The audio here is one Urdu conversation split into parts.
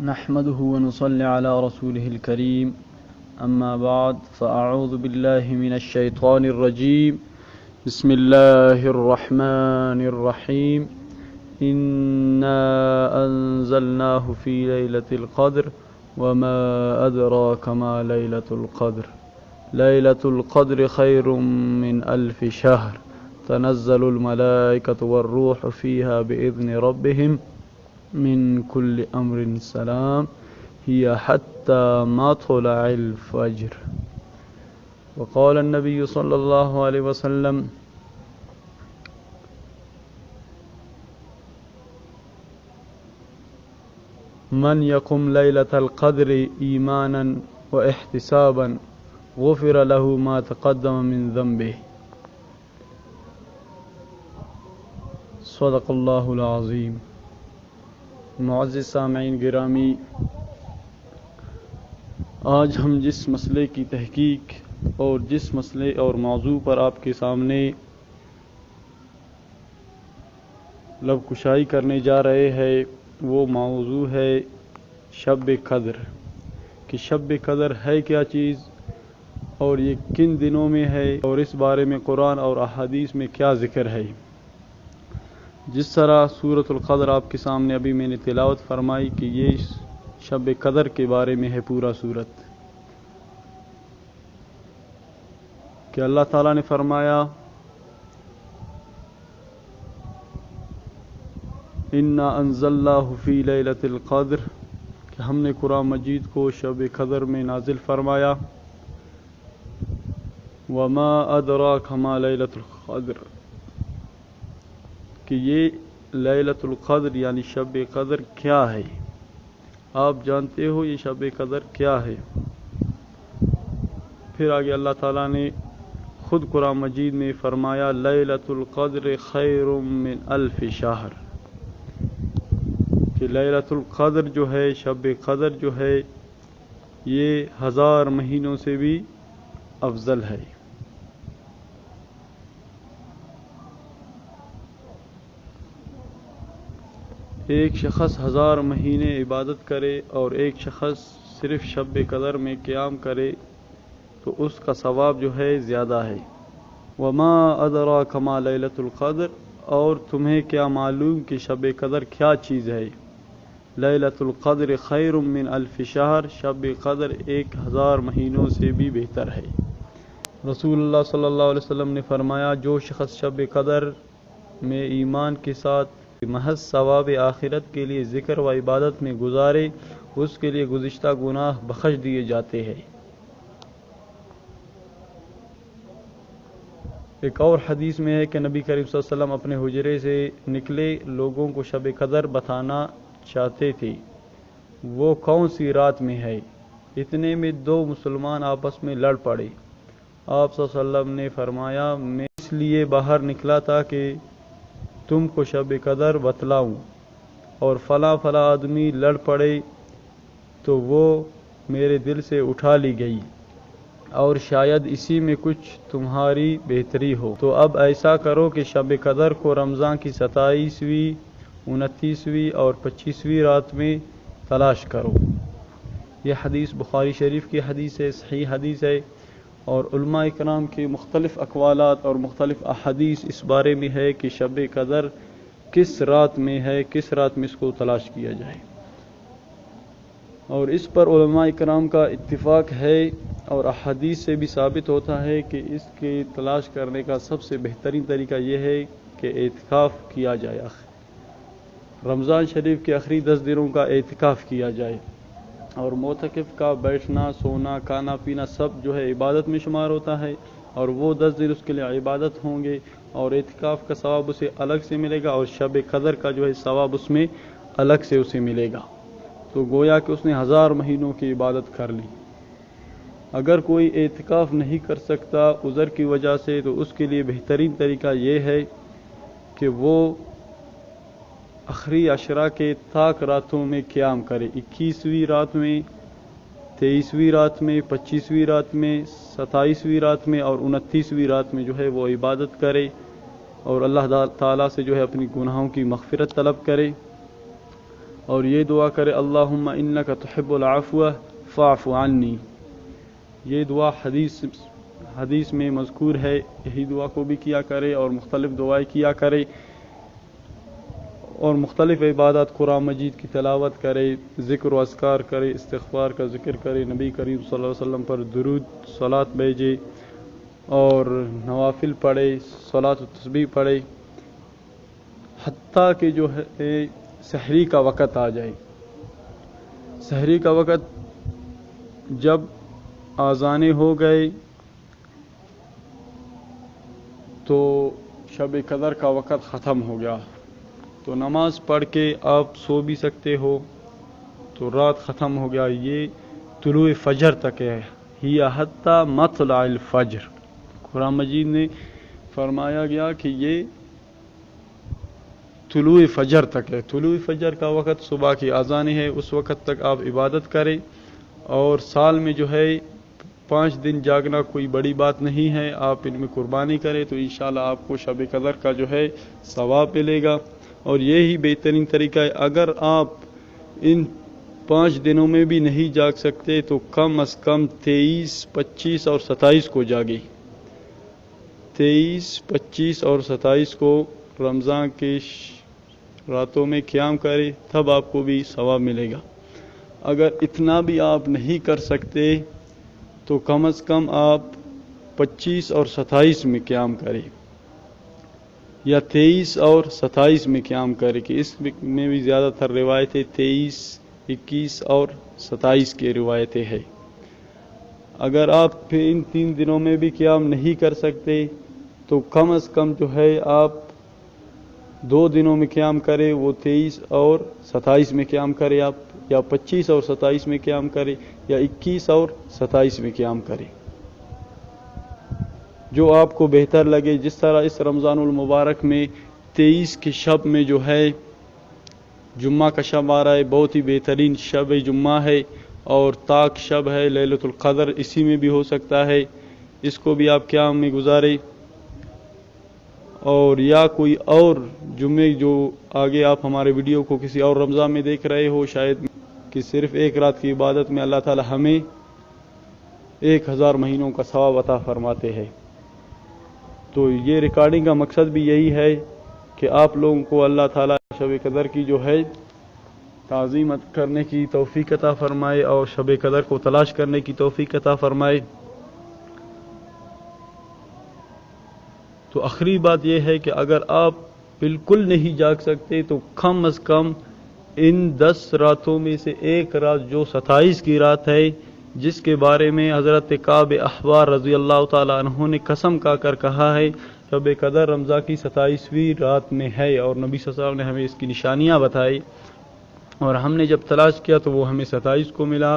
نحمده ونصلي على رسوله الكريم أما بعد فأعوذ بالله من الشيطان الرجيم بسم الله الرحمن الرحيم إنا أنزلناه في ليلة القدر وما أدراك ما ليلة القدر ليلة القدر خير من 1000 شهر تنزل الملائكة والروح فيها بإذن ربهم من كل أمر سلام هي حتى مطلع الفجر. وقال النبي صلى الله عليه وسلم من يقم ليلة القدر إيمانا واحتسابا غفر له ما تقدم من ذنبه. صدق اللہ العظیم. معزز سامعین گرامی، آج ہم جس مسئلے کی تحقیق اور جس مسئلے اور موضوع پر آپ کے سامنے لب کشائی کرنے جا رہے ہیں وہ موضوع ہے شب قدر، کہ شب قدر ہے کیا چیز اور یہ کن دنوں میں ہے اور اس بارے میں قرآن اور احادیث میں کیا ذکر ہے. جس طرح سورۃ القدر آپ کے سامنے ابھی میں نے تلاوت فرمائی کہ یہ شب قدر کے بارے میں ہے پورا سورت، کہ اللہ تعالیٰ نے فرمایا انا انزلناہ فی لیلۃ القدر، کہ ہم نے قرآن مجید کو شب قدر میں نازل فرمایا. وما ادراک ما لیلۃ القدر، کہ یہ لیلۃ القدر یعنی شب قدر کیا ہے. آپ جانتے ہو یہ شب قدر کیا ہے. پھر آگے اللہ تعالیٰ نے خود قرآن مجید میں فرمایا لیلۃ القدر خیر من 1000 شہر، کہ لیلۃ القدر جو ہے، شب قدر جو ہے، یہ 1000 مہینوں سے بھی افضل ہے. ایک شخص 1000 مہینے عبادت کرے اور ایک شخص صرف شب قدر میں قیام کرے تو اس کا ثواب جو ہے زیادہ ہے. وما ادراک ما لیلۃ القدر، اور تمہیں کیا معلوم کہ شب قدر کیا چیز ہے. لیلۃ القدر خیر من 1000 شہر، شب قدر 1000 مہینوں سے بھی بہتر ہے. رسول اللہ صلی اللہ علیہ وسلم نے فرمایا جو شخص شب قدر میں ایمان کے ساتھ محض ثواب آخرت کے لیے ذکر و عبادت میں گزارے اس کے لیے گزشتہ گناہ بخش دیے جاتے ہیں. ایک اور حدیث میں ہے کہ نبی کریم صلی اللہ علیہ وسلم اپنے حجرے سے نکلے، لوگوں کو شب قدر بتانا چاہتے تھے وہ کون سی رات میں ہے. اتنے میں 2 مسلمان آپس میں لڑ پڑے. آپ صلی اللہ علیہ وسلم نے فرمایا میں اس لیے باہر نکلا تھا کہ تم کو شب قدر بتلاؤں، اور فلاں فلاں آدمی لڑ پڑے تو وہ میرے دل سے اٹھا لی گئی، اور شاید اسی میں کچھ تمہاری بہتری ہو. تو اب ایسا کرو کہ شب قدر کو رمضان کی 27ویں، 29ویں اور 25ویں رات میں تلاش کرو. یہ حدیث بخاری شریف کی حدیث ہے، صحیح حدیث ہے، اور علماء اکرام کے مختلف اقوالات اور مختلف احادیث اس بارے میں ہے کہ شب قدر کس رات میں ہے، کس رات میں اس کو تلاش کیا جائے. اور اس پر علماء اکرام کا اتفاق ہے اور احادیث سے بھی ثابت ہوتا ہے کہ اس کے تلاش کرنے کا سب سے بہترین طریقہ یہ ہے کہ اعتکاف کیا جائے. رمضان شریف کے آخری 10 دنوں کا اعتکاف کیا جائے، اور معتکف کا بیٹھنا، سونا، کھانا پینا سب جو ہے عبادت میں شمار ہوتا ہے، اور وہ 10 دن اس کے لیے عبادت ہوں گے، اور اعتکاف کا ثواب اسے الگ سے ملے گا، اور شب قدر کا جو ہے ثواب اس میں الگ سے اسے ملے گا. تو گویا کہ اس نے 1000 مہینوں کی عبادت کر لی. اگر کوئی اعتکاف نہیں کر سکتا عذر کی وجہ سے تو اس کے لیے بہترین طریقہ یہ ہے کہ وہ آخری عشرہ کے طاق راتوں میں قیام کرے. 21ویں رات میں، 23ویں رات میں، 25ویں رات میں، 27ویں رات میں اور 29ویں رات میں جو ہے وہ عبادت کرے اور اللہ تعالیٰ سے جو ہے اپنی گناہوں کی مغفرت طلب کرے. اور یہ دعا کرے اللہم انک تحب العفو فاعف عنی. یہ دعا حدیث میں مذکور ہے. یہی دعا کو بھی کیا کرے اور مختلف دعائیں کیا کرے اور مختلف عبادات قرآن مجید کی تلاوت کرے، ذکر و اذکار کرے، استغفار کا ذکر کرے، نبی کریم صلی اللہ علیہ وسلم پر درود صلاۃ بھیجے اور نوافل پڑھے، صلاۃ و تسبیح پڑھے، حتیٰ کہ جو ہے سحری کا وقت آ جائے. سحری کا وقت جب آذانیں ہو گئے تو شب قدر کا وقت ختم ہو گیا، تو نماز پڑھ کے آپ سو بھی سکتے ہو، تو رات ختم ہو گیا. یہ طلوع فجر تک ہے، ہی حتی مطلع الفجر. قرآن مجید نے فرمایا گیا کہ یہ طلوع فجر تک ہے. طلوع فجر کا وقت صبح کی اذان ہے، اس وقت تک آپ عبادت کریں. اور سال میں جو ہے 5 دن جاگنا کوئی بڑی بات نہیں ہے، آپ ان میں قربانی کریں تو انشاءاللہ آپ کو شب قدر کا جو ہے ثواب ملے گا. اور یہی بہترین طریقہ ہے، اگر آپ ان 5 دنوں میں بھی نہیں جاگ سکتے تو کم از کم 23، 25 اور 27 کو جاگیں. 23، 25 اور 27 کو رمضان کے راتوں میں قیام کرے، تب آپ کو بھی ثواب ملے گا. اگر اتنا بھی آپ نہیں کر سکتے تو کم از کم آپ 25 اور 27 میں قیام کریں یا 23 اور 27 میں قیام کرے، کہ اس میں بھی زیادہ تر روایتیں 23، 21 اور 27 کی روایتیں ہیں. اگر آپ ان 3 دنوں میں بھی قیام نہیں کر سکتے تو کم از کم جو ہے آپ 2 دنوں میں قیام کرے، وہ 23 اور 27 میں قیام کرے آپ، یا 25 اور 27 میں قیام کرے، یا 21 اور 27 میں قیام کرے، جو آپ کو بہتر لگے. جس طرح اس رمضان المبارک میں 23 کی شب میں جو ہے جمعہ کا شب آ رہا ہے، بہت ہی بہترین شب جمعہ ہے اور طاق شب ہے، لیلۃ القدر اسی میں بھی ہو سکتا ہے. اس کو بھی آپ قیام میں گزارے. اور یا کوئی اور جمعے جو آگے آپ ہمارے ویڈیو کو کسی اور رمضان میں دیکھ رہے ہو، شاید کہ صرف ایک رات کی عبادت میں اللہ تعالی ہمیں 1000 مہینوں کا ثواب عطا فرماتے ہیں. تو یہ ریکارڈنگ کا مقصد بھی یہی ہے کہ آپ لوگوں کو اللہ تعالیٰ شب قدر کی جو ہے تعظیم کرنے کی توفیق عطا فرمائے اور شب قدر کو تلاش کرنے کی توفیق عطا فرمائے. تو آخری بات یہ ہے کہ اگر آپ بالکل نہیں جاگ سکتے تو کم از کم ان 10 راتوں میں سے ایک رات جو 27 کی رات ہے، جس کے بارے میں حضرت کعب احبار رضی اللہ تعالیٰ عنہ نے قسم کھا کر کہا ہے شب قدر رمضان کی 27ویں رات میں ہے، اور نبی صلی اللہ علیہ وسلم نے ہمیں اس کی نشانیاں بتائی اور ہم نے جب تلاش کیا تو وہ ہمیں 27 کو ملا.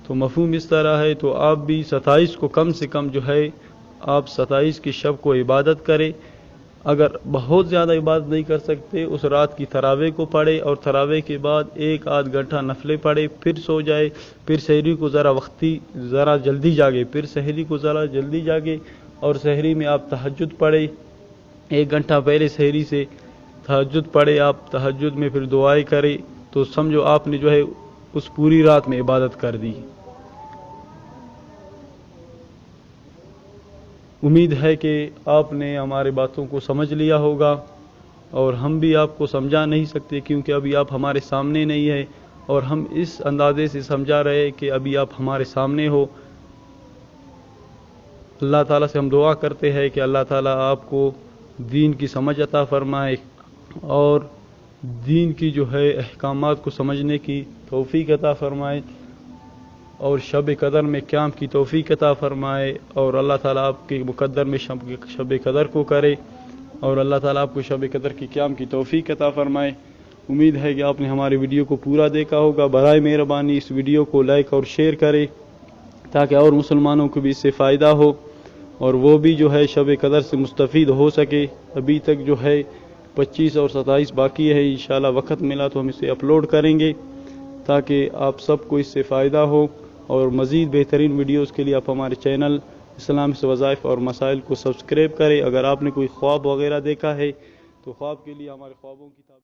تو مفہوم اس طرح ہے، تو آپ بھی 27 کو کم سے کم جو ہے آپ 27 کی شب کو عبادت کریں. اگر بہت زیادہ عبادت نہیں کر سکتے، اس رات کی تراویح کو پڑھے اور تراویح کے بعد 1-8 گھنٹہ نفلیں پڑھے، پھر سو جائے، پھر سحری کو ذرا جلدی جاگے، پھر سحری کو ذرا جلدی جاگے اور سحری میں آپ تہجد پڑھے. 1 گھنٹہ پہلے سحری سے تہجد پڑھے، آپ تہجد میں پھر دعائیں کرے، تو سمجھو آپ نے جو ہے اس پوری رات میں عبادت کر دی. امید ہے کہ آپ نے ہماری باتوں کو سمجھ لیا ہوگا، اور ہم بھی آپ کو سمجھا نہیں سکتے کیونکہ ابھی آپ ہمارے سامنے نہیں ہے، اور ہم اس اندازے سے سمجھا رہے کہ ابھی آپ ہمارے سامنے ہو. اللہ تعالیٰ سے ہم دعا کرتے ہیں کہ اللہ تعالیٰ آپ کو دین کی سمجھ عطا فرمائے اور دین کی جو ہے احکامات کو سمجھنے کی توفیق عطا فرمائے اور شب قدر میں قیام کی توفیق عطا فرمائے، اور اللہ تعالیٰ آپ کے مقدر میں شب قدر کو کرے، اور اللہ تعالیٰ آپ کو شب قدر کی قیام کی توفیق عطا فرمائے. امید ہے کہ آپ نے ہماری ویڈیو کو پورا دیکھا ہوگا. برائے مہربانی اس ویڈیو کو لائک اور شیئر کریں تاکہ اور مسلمانوں کو بھی اس سے فائدہ ہو اور وہ بھی جو ہے شب قدر سے مستفید ہو سکے. ابھی تک جو ہے 25 اور 27 باقی ہے، انشاءاللہ وقت ملا تو ہم اسے اپلوڈ کریں گے تاکہ آپ سب کو اس سے فائدہ ہو. اور مزید بہترین ویڈیوز کے لیے آپ ہمارے چینل اسلام سے وظائف اور مسائل کو سبسکرائب کریں. اگر آپ نے کوئی خواب وغیرہ دیکھا ہے تو خواب کے لیے ہمارے خوابوں کی